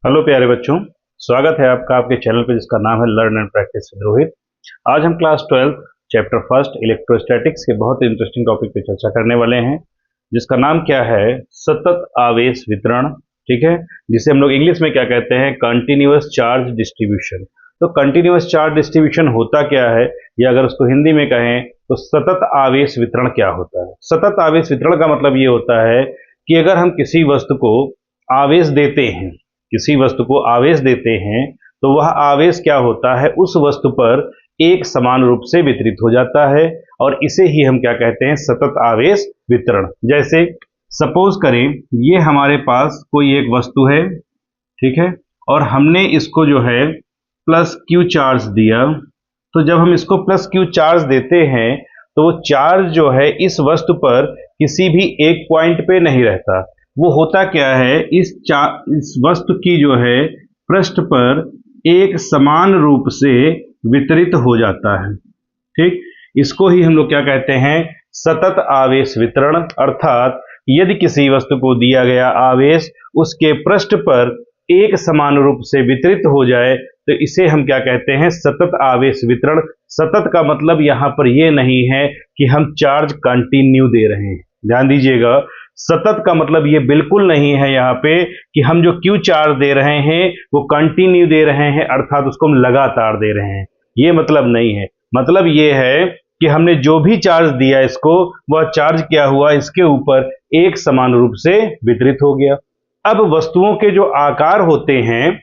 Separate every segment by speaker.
Speaker 1: Hello प्यारे बच्चों, स्वागत है आपका आपके चैनल पे जिसका नाम है learn and practice with Rohit. आज हम क्लास 12 चैप्टर फर्स्ट इलेक्ट्रोस्टैटिक्स के बहुत ही इंटरेस्टिंग टॉपिक पे चर्चा करने वाले हैं, जिसका नाम क्या है, सतत आवेश वितरण। ठीक है, जिसे हम लोग इंग्लिश में क्या कहते हैं, कंटिन्यूअस चार्ज डिस्ट्रीब्यूशन। तो कंटिन्यूअस चार्ज डिस्ट्रीब्यूशन होता क्या है, या अगर उसको हिंदी में कहें तो सतत आवेश वितरण क्या होता है। सतत आवेश वितरण का मतलब ये होता है कि अगर हम किसी वस्तु को आवेश देते हैं, तो वह आवेश क्या होता है, उस वस्तु पर एक समान रूप से वितरित हो जाता है, और इसे ही हम क्या कहते हैं, सतत आवेश वितरण। जैसे सपोज करें, ये हमारे पास कोई एक वस्तु है, ठीक है, और हमने इसको जो है प्लस क्यू चार्ज दिया। तो जब हम इसको प्लस क्यू चार्ज देते हैं तो वो चार्ज जो है इस वस्तु पर किसी भी एक पॉइंट पे नहीं रहता। वो होता क्या है, इस वस्तु की जो है पृष्ठ पर एक समान रूप से वितरित हो जाता है। ठीक, इसको ही हम लोग क्या कहते हैं, सतत आवेश वितरण। अर्थात यदि किसी वस्तु को दिया गया आवेश उसके पृष्ठ पर एक समान रूप से वितरित हो जाए तो इसे हम क्या कहते हैं, सतत आवेश वितरण। सतत का मतलब यहां पर यह नहीं है कि हम चार्ज कंटिन्यू दे रहे हैं, ध्यान दीजिएगा। सतत का मतलब ये बिल्कुल नहीं है यहाँ पे कि हम जो क्यू चार्ज दे रहे हैं वो कंटिन्यू दे रहे हैं, अर्थात उसको हम लगातार दे रहे हैं, ये मतलब नहीं है। मतलब ये है कि हमने जो भी चार्ज दिया इसको, वह चार्ज क्या हुआ, इसके ऊपर एक समान रूप से वितरित हो गया। अब वस्तुओं के जो आकार होते हैं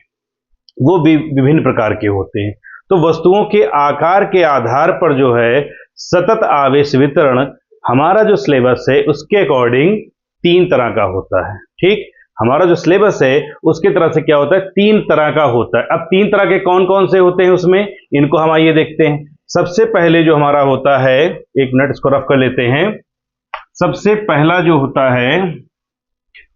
Speaker 1: वो भी विभिन्न प्रकार के होते हैं। तो वस्तुओं के आकार के आधार पर जो है सतत आवेश वितरण, हमारा जो सिलेबस है उसके अकॉर्डिंग तीन तरह का होता है। ठीक, हमारा जो सिलेबस है उसके तरह से क्या होता है, तीन तरह का होता है। अब तीन तरह के कौन कौन से होते हैं उसमें, इनको हम आइए देखते हैं। सबसे पहले जो हमारा होता है, एक मिनट इसको रफ कर लेते हैं। सबसे पहला जो होता है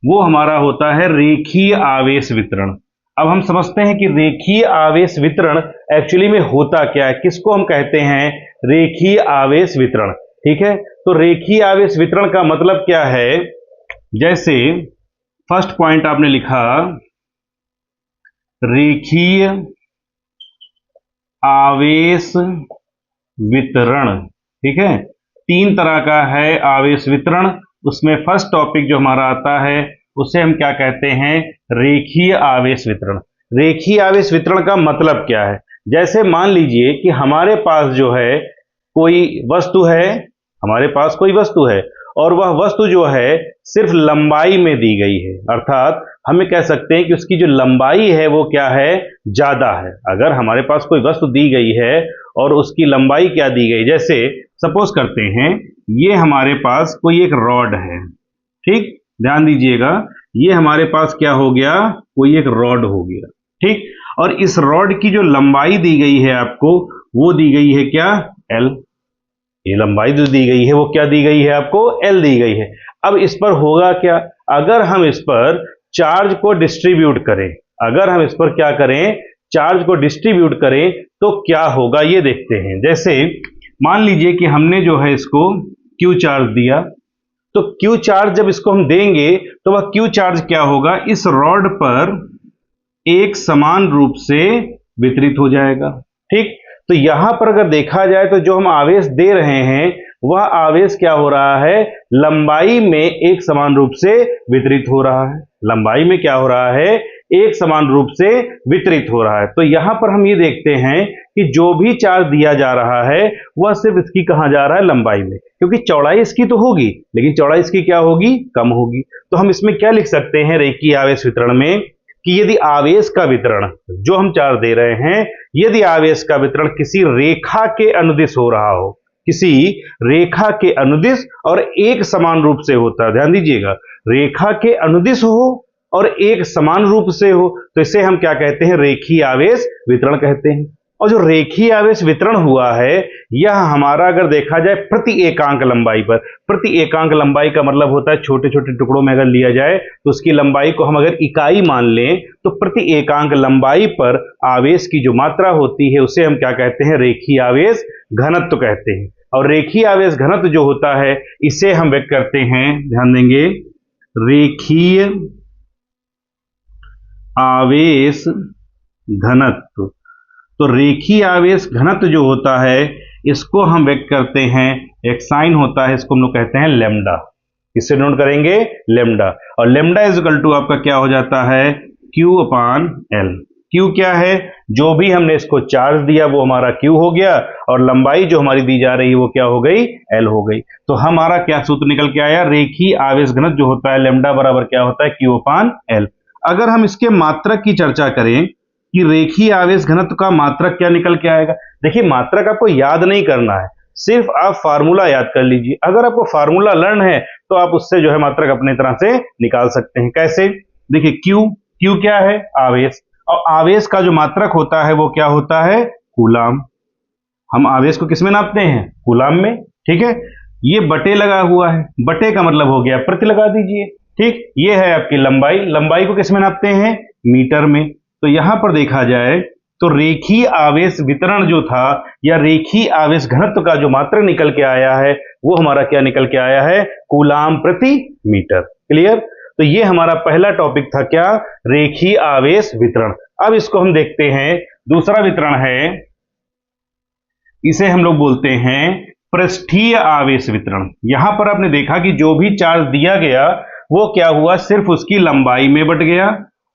Speaker 1: वो हमारा होता है रेखीय आवेश वितरण। अब हम समझते हैं कि रेखीय आवेश वितरण एक्चुअली में होता क्या है, किसको हम कहते हैं, रेखीय आवेश वितरण। ठीक है, तो रेखीय आवेश वितरण का मतलब क्या है, जैसे फर्स्ट पॉइंट आपने लिखा रेखीय आवेश वितरण। ठीक है, तीन तरह का है आवेश वितरण। उसमें फर्स्ट टॉपिक जो हमारा आता है उसे हम क्या कहते हैं, रेखीय आवेश वितरण। रेखीय आवेश वितरण का मतलब क्या है, जैसे मान लीजिए कि हमारे पास जो है कोई वस्तु है, हमारे पास कोई वस्तु है और वह वस्तु जो है सिर्फ लंबाई में दी गई है, अर्थात हमें कह सकते हैं कि उसकी जो लंबाई है वो क्या है, ज्यादा है। अगर हमारे पास कोई वस्तु दी गई है और उसकी लंबाई क्या दी गई, जैसे सपोज करते हैं ये हमारे पास कोई एक रॉड है। ठीक, ध्यान दीजिएगा, ये हमारे पास क्या हो गया, कोई एक रॉड हो गया। ठीक, और इस रॉड की जो लंबाई दी गई है आपको, वो दी गई है क्या, एल। ये लंबाई जो दी गई है वो क्या दी गई है आपको, एल दी गई है। अब इस पर होगा क्या, अगर हम इस पर चार्ज को डिस्ट्रीब्यूट करें, अगर हम इस पर क्या करें, चार्ज को डिस्ट्रीब्यूट करें तो क्या होगा ये देखते हैं। जैसे मान लीजिए कि हमने जो है इसको क्यू चार्ज दिया, तो क्यू चार्ज जब इसको हम देंगे तो वह क्यू चार्ज क्या होगा, इस रॉड पर एक समान रूप से वितरित हो जाएगा। ठीक, तो यहां पर अगर देखा जाए तो जो हम आवेश दे रहे हैं वह आवेश क्या हो रहा है, लंबाई में एक समान रूप से वितरित हो रहा है। लंबाई में क्या हो रहा है, एक समान रूप से वितरित हो रहा है। तो यहां पर हम ये देखते हैं कि जो भी चार्ज दिया जा रहा है वह सिर्फ इसकी कहां जा रहा है, लंबाई में, क्योंकि चौड़ाई इसकी तो होगी लेकिन चौड़ाई इसकी क्या होगी, कम होगी। तो हम इसमें क्या लिख सकते हैं रेखीय आवेश वितरण में, कि यदि आवेश का वितरण जो हम चार्ज दे रहे हैं, यदि आवेश का वितरण किसी रेखा के अनुदिश हो रहा हो, किसी रेखा के अनुदिश और एक समान रूप से होता है, ध्यान दीजिएगा, रेखा के अनुदिश हो और एक समान रूप से हो, तो इसे हम क्या कहते हैं, रेखीय आवेश वितरण कहते हैं। और जो रेखीय आवेश वितरण हुआ है यह हमारा अगर देखा जाए प्रति एकांक लंबाई पर, प्रति एकांक लंबाई का मतलब होता है छोटे छोटे टुकड़ों में अगर लिया जाए तो उसकी लंबाई को हम अगर इकाई मान लें तो प्रति एकांक लंबाई पर आवेश की जो मात्रा होती है उसे हम क्या कहते हैं, रेखीय आवेश घनत्व कहते हैं। और रेखीय आवेश घनत्व जो होता है इसे हम व्यक्त करते हैं, ध्यान देंगे, रेखीय आवेश घनत्व। तो रेखीय आवेश घनत्व जो होता है इसको हम व्यक्त करते हैं, एक साइन होता है, इसको हम लोग कहते हैं लैम्डा। किससे नोट करेंगे? लैम्डा। और लैम्डा इज इक्वल टू आपका क्या हो जाता है? Q अपान L। Q क्या है? जो भी हमने इसको चार्ज दिया वो हमारा Q हो गया, और लंबाई जो हमारी दी जा रही है वो क्या हो गई? L हो गई। तो हमारा क्या सूत्र निकल के आया? रेखीय आवेश घनत्व जो होता है लैम्डा बराबर क्या होता है? Q अपान L। अगर हम इसके मात्रक की चर्चा करें कि रेखीय आवेश घनत्व का मात्रक क्या निकल के आएगा, देखिए मात्रक आपको याद नहीं करना है, सिर्फ आप फार्मूला याद कर लीजिए। अगर आपको फार्मूला लर्न है तो आप उससे जो है मात्रक अपनी तरह से निकाल सकते हैं। कैसे? देखिए क्यू क्या है? आवेश। और आवेश का जो मात्रक होता है वो क्या होता है? कूलाम। हम आवेश को किस में नापते हैं? कूलाम में। ठीक है, ये बटे लगा हुआ है, बटे का मतलब हो गया प्रति लगा दीजिए। ठीक, ये है आपकी लंबाई, लंबाई को किस में नापते हैं? मीटर में। तो यहां पर देखा जाए तो रेखीय आवेश वितरण जो था या रेखीय आवेश घनत्व का जो मात्रक निकल के आया है वो हमारा क्या निकल के आया है? कूलाम प्रति मीटर। क्लियर? तो ये हमारा पहला टॉपिक था, क्या? रेखीय आवेश वितरण। अब इसको हम देखते हैं, दूसरा वितरण है, इसे हम लोग बोलते हैं पृष्ठीय आवेश वितरण। यहां पर आपने देखा कि जो भी चार्ज दिया गया वो क्या हुआ? सिर्फ उसकी लंबाई में बट गया।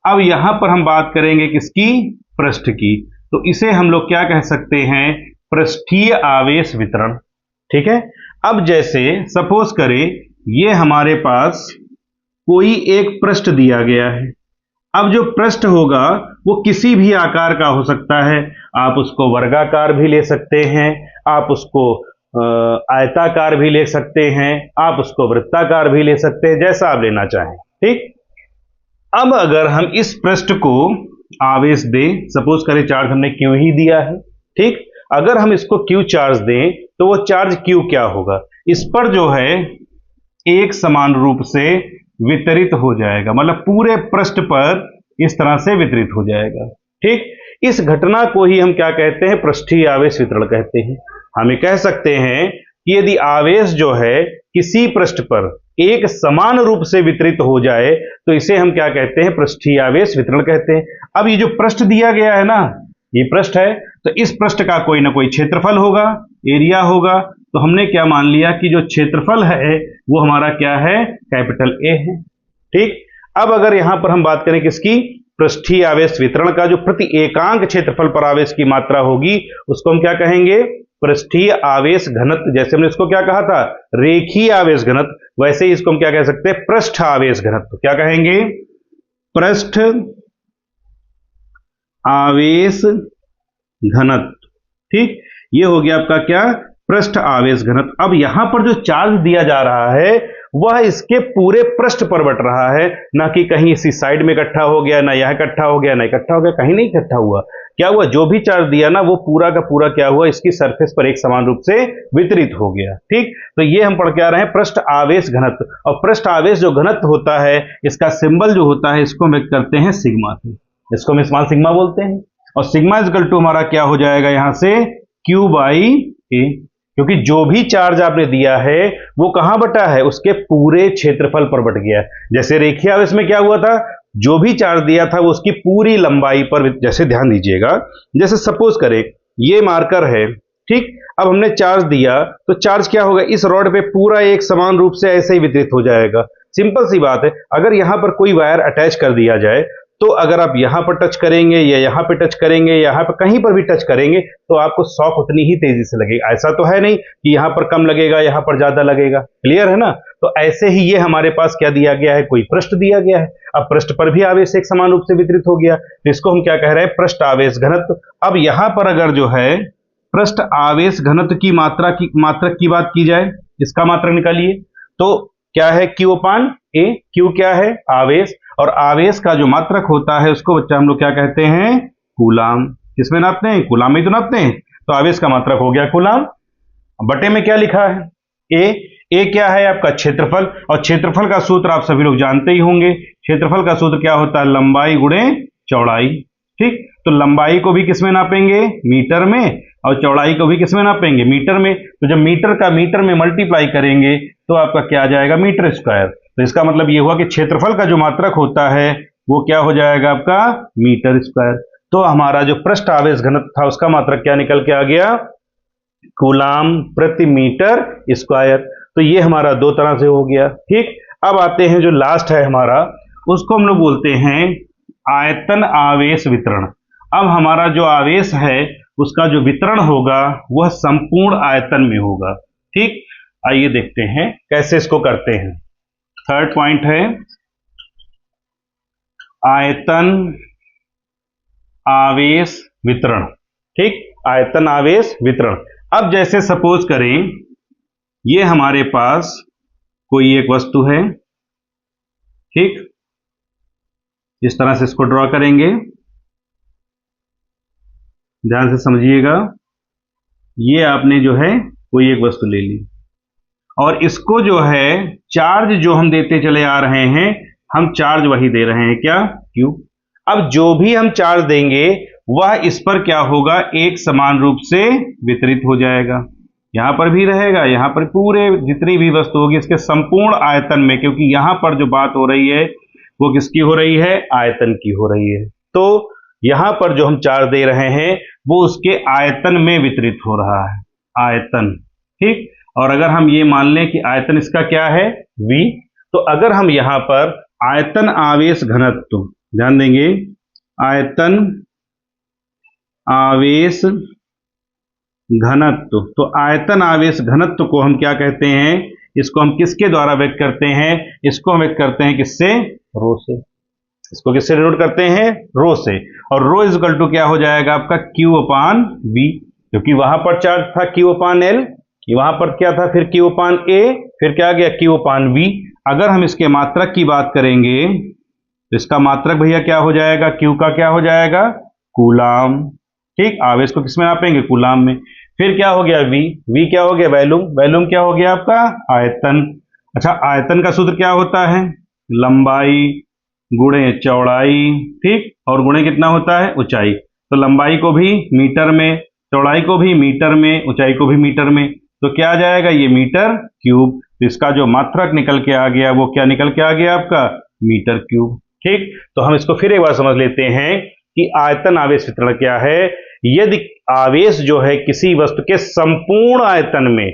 Speaker 1: अब यहां पर हम बात करेंगे किसकी? पृष्ठ की। तो इसे हम लोग क्या कह सकते हैं? पृष्ठीय आवेश वितरण। ठीक है, अब जैसे सपोज करें ये हमारे पास कोई एक पृष्ठ दिया गया है। अब जो पृष्ठ होगा वो किसी भी आकार का हो सकता है। आप उसको वर्गाकार भी ले सकते हैं, आप उसको आयताकार भी ले सकते हैं, आप उसको वृत्ताकार भी ले सकते हैं, जैसा आप लेना चाहें। ठीक, अब अगर हम इस पृष्ठ को आवेश दें, सपोज करें चार्ज हमने Q ही दिया है। ठीक, अगर हम इसको Q चार्ज दें तो वो चार्ज Q क्या होगा? इस पर जो है एक समान रूप से वितरित हो जाएगा, मतलब पूरे पृष्ठ पर इस तरह से वितरित हो जाएगा। ठीक, इस घटना को ही हम क्या कहते हैं? पृष्ठीय आवेश वितरण कहते हैं। हम ये कह सकते हैं कि यदि आवेश जो है किसी पृष्ठ पर एक समान रूप से वितरित हो जाए तो इसे हम क्या कहते हैं? पृष्ठीय आवेश वितरण कहते हैं। अब ये जो पृष्ठ दिया गया है ना, ये पृष्ठ है, तो इस पृष्ठ का कोई ना कोई क्षेत्रफल होगा, एरिया होगा। तो हमने क्या मान लिया कि जो क्षेत्रफल है वो हमारा क्या है? कैपिटल ए है। ठीक, अब अगर यहां पर हम बात करें किसकी? पृष्ठीय आवेश वितरण का, जो प्रति एकांक क्षेत्रफल पर आवेश की मात्रा होगी उसको हम क्या कहेंगे? पृष्ठीय आवेश घनत्व। जैसे हमने इसको क्या कहा था? रेखीय आवेश घनत्व, वैसे ही इसको हम क्या कह सकते हैं? पृष्ठ आवेश घनत्व। क्या कहेंगे? पृष्ठ आवेश घनत्व। ठीक, ये हो गया आपका क्या? पृष्ठ आवेश घनत्व। अब यहां पर जो चार्ज दिया जा रहा है वह इसके पूरे पृष्ठ पर बट रहा है, ना कि कहीं इसी साइड में इकट्ठा हो गया, ना यह इकट्ठा हो गया, ना इकट्ठा हो गया, कहीं नहीं इकट्ठा हुआ। क्या हुआ? जो भी चार्ज दिया ना वो पूरा का पूरा क्या हुआ? इसकी सरफेस पर एक समान रूप से वितरित हो गया। ठीक, तो ये हम पढ़ के आ रहे हैं पृष्ठ आवेश घनत्व। और पृष्ठ आवेश जो घनत्व होता है इसका सिंबल जो होता है इसको हम व्यक्त करते हैं सिग्मा से। इसको हम स्मॉल सिग्मा बोलते हैं। और सिग्मा इज इक्वल टू हमारा क्या हो जाएगा यहां से? Q बाई ए। क्योंकि जो भी चार्ज आपने दिया है वो कहां बटा है? उसके पूरे क्षेत्रफल पर बट गया। जैसे रेखीय आवेश में क्या हुआ था? जो भी चार्ज दिया था वो उसकी पूरी लंबाई पर, जैसे ध्यान दीजिएगा, जैसे सपोज करें ये मार्कर है। ठीक, अब हमने चार्ज दिया तो चार्ज क्या होगा? इस रॉड पे पूरा एक समान रूप से ऐसे ही वितरित हो जाएगा। सिंपल सी बात है। अगर यहां पर कोई वायर अटैच कर दिया जाए तो अगर आप यहां पर टच करेंगे या यहां पे टच करेंगे, यहां पर कहीं पर भी टच करेंगे तो आपको शॉक उतनी ही तेजी से लगेगा। ऐसा तो है नहीं कि यहां पर कम लगेगा यहां पर ज्यादा लगेगा। क्लियर है ना? तो ऐसे ही ये हमारे पास क्या दिया गया है? कोई पृष्ठ दिया गया है। अब पृष्ठ पर भी आवेश एक समान रूप से वितरित हो गया, तो इसको हम क्या कह रहे हैं? पृष्ठ आवेश घनत्व। अब यहां पर अगर जो है पृष्ठ आवेश घनत्व की मात्रक की बात की जाए, इसका मात्रक निकालिए तो क्या है? Q अपान ए। Q क्या है? आवेश। और आवेश का जो मात्रक होता है उसको बच्चा हम लोग क्या कहते हैं? कूलाम। किसमें नापते हैं? कूलाम में तो नापते हैं। तो आवेश का मात्रक हो गया कूलाम। बटे में क्या लिखा है? ए क्या है? आपका क्षेत्रफल। और क्षेत्रफल का सूत्र आप सभी लोग जानते ही होंगे। क्षेत्रफल का सूत्र क्या होता है? लंबाई गुणे चौड़ाई। ठीक, तो लंबाई को भी किसमें नापेंगे? मीटर में। और चौड़ाई को भी किसमें नापेंगे? मीटर में। तो जब मीटर का मीटर में मल्टीप्लाई करेंगे तो आपका क्या आ जाएगा? Metre square. तो इसका मतलब ये हुआ कि क्षेत्रफल का जो मात्रक होता है वो क्या हो जाएगा आपका मीटर स्क्वायर। तो हमारा जो पृष्ठ आवेश घनत्व था उसका मात्रक क्या निकल के आ गया, कूलाम प्रति मीटर स्क्वायर। तो ये हमारा दो तरह से हो गया। ठीक, अब आते हैं जो लास्ट है हमारा, उसको हम लोग बोलते हैं आयतन आवेश वितरण। अब हमारा जो आवेश है उसका जो वितरण होगा वह संपूर्ण आयतन में होगा। ठीक, आइए देखते हैं कैसे इसको करते हैं। थर्ड पॉइंट है आयतन आवेश वितरण। ठीक, आयतन आवेश वितरण। अब जैसे सपोज करें ये हमारे पास कोई एक वस्तु है। ठीक, इस तरह से इसको ड्रॉ करेंगे, ध्यान से समझिएगा। ये आपने जो है कोई एक वस्तु ले ली और इसको जो है चार्ज जो हम देते चले आ रहे हैं, हम चार्ज वही दे रहे हैं, क्या, क्यू। अब जो भी हम चार्ज देंगे वह इस पर क्या होगा, एक समान रूप से वितरित हो जाएगा। यहां पर भी रहेगा, यहां पर पूरे जितनी भी वस्तु होगी इसके संपूर्ण आयतन में, क्योंकि यहां पर जो बात हो रही है वो किसकी हो रही है, आयतन की हो रही है। तो यहां पर जो हम चार्ज दे रहे हैं वो उसके आयतन में वितरित हो रहा है, आयतन। ठीक, और अगर हम ये मान लें कि आयतन इसका क्या है, V, तो अगर हम यहां पर आयतन आवेश घनत्व, ध्यान देंगे, आयतन आवेश घनत्व, तो आयतन आवेश घनत्व को हम क्या कहते हैं, इसको हम किसके द्वारा व्यक्त करते हैं, इसको हम व्यक्त करते हैं किससे, रो से। इसको किससे डिनोट करते हैं, रो से। और रो इज इक्वल टू क्या हो जाएगा आपका Q अपान V, क्योंकि वहां पर चार्ज था Q अपान L, वहां पर क्या था फिर Q अपान A, फिर क्या आ गया Q अपान V। अगर हम इसके मात्रक की बात करेंगे तो इसका मात्रक भैया क्या हो जाएगा, Q का क्या हो जाएगा, कूलाम। ठीक, आवेश को किसमें नापेंगे, कूलाम में। फिर क्या हो गया V, V क्या हो गया, वैल्यूम, वैल्यूम क्या हो गया आपका, आयतन। अच्छा, आयतन का सूत्र क्या होता है, लंबाई गुणे चौड़ाई। ठीक, और गुणे कितना होता है, ऊंचाई। तो लंबाई को भी मीटर में, चौड़ाई को भी मीटर में, ऊंचाई को भी मीटर में। तो क्या आ जाएगा, ये मीटर क्यूब। तो इसका जो मात्रक निकल के आ गया वो क्या निकल के आ गया आपका, मीटर क्यूब। ठीक, तो हम इसको फिर एक बार समझ लेते हैं कि आयतन आवेश वितरण क्या है। यदि आवेश जो है किसी वस्तु के संपूर्ण आयतन में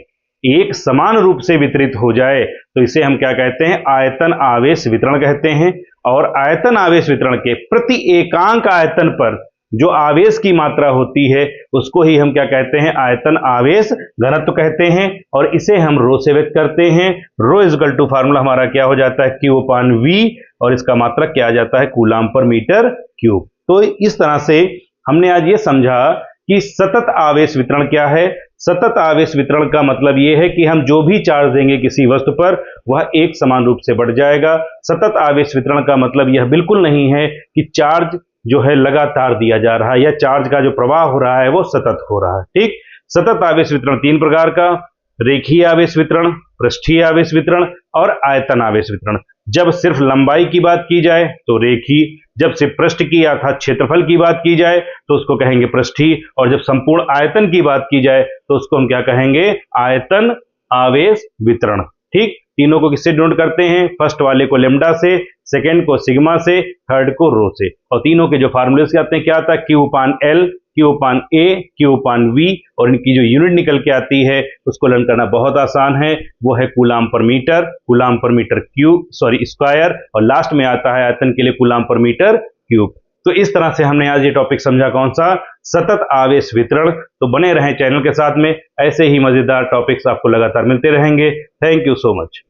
Speaker 1: एक समान रूप से वितरित हो जाए तो इसे हम क्या कहते हैं, आयतन आवेश वितरण कहते हैं। और आयतन आवेश वितरण के प्रति एकांक आयतन पर जो आवेश की मात्रा होती है उसको ही हम क्या कहते हैं, आयतन आवेश घनत्व कहते हैं। और इसे हम रो से व्यक्त करते हैं। रो इज इक्वल टू फार्मूला हमारा क्या हो जाता है, Q अपान V, और इसका मात्रक क्या आ जाता है, कूलाम पर मीटर क्यूब। तो इस तरह से हमने आज ये समझा कि सतत आवेश वितरण क्या है। सतत आवेश वितरण का मतलब यह है कि हम जो भी चार्ज देंगे किसी वस्तु पर वह एक समान रूप से बढ़ जाएगा। सतत आवेश वितरण का मतलब यह बिल्कुल नहीं है कि चार्ज जो है लगातार दिया जा रहा है या चार्ज का जो प्रवाह हो रहा है वो सतत हो रहा है। ठीक, सतत आवेश वितरण तीन प्रकार का, रेखीय आवेश वितरण, पृष्ठीय आवेश वितरण और आयतन आवेश वितरण। जब सिर्फ लंबाई की बात की जाए तो रेखीय, जब सिर्फ पृष्ठ की अर्थात क्षेत्रफल की बात की जाए तो उसको कहेंगे पृष्ठीय, और जब संपूर्ण आयतन की बात की जाए तो उसको हम क्या कहेंगे, आयतन आवेश वितरण। ठीक, तीनों को किससे डिनोट करते हैं, फर्स्ट वाले को लेमडा से, सेकंड को सिग्मा से, थर्ड को रो से। और तीनों के जो फार्मूले आते हैं क्या आता है, Q upon L, Q upon A, Q upon V, और इनकी जो यूनिट निकल के आती है उसको लर्न करना बहुत आसान है, वो है कूलाम पर मीटर, कूलाम पर मीटर क्यूब, सॉरी स्क्वायर, और लास्ट में आता है आयतन के लिए कूलाम पर मीटर क्यूब। तो इस तरह से हमने आज ये टॉपिक समझा, कौन सा, सतत आवेश वितरण। तो बने रहें चैनल के साथ में, ऐसे ही मजेदार टॉपिक्स आपको लगातार मिलते रहेंगे। Thank you so much.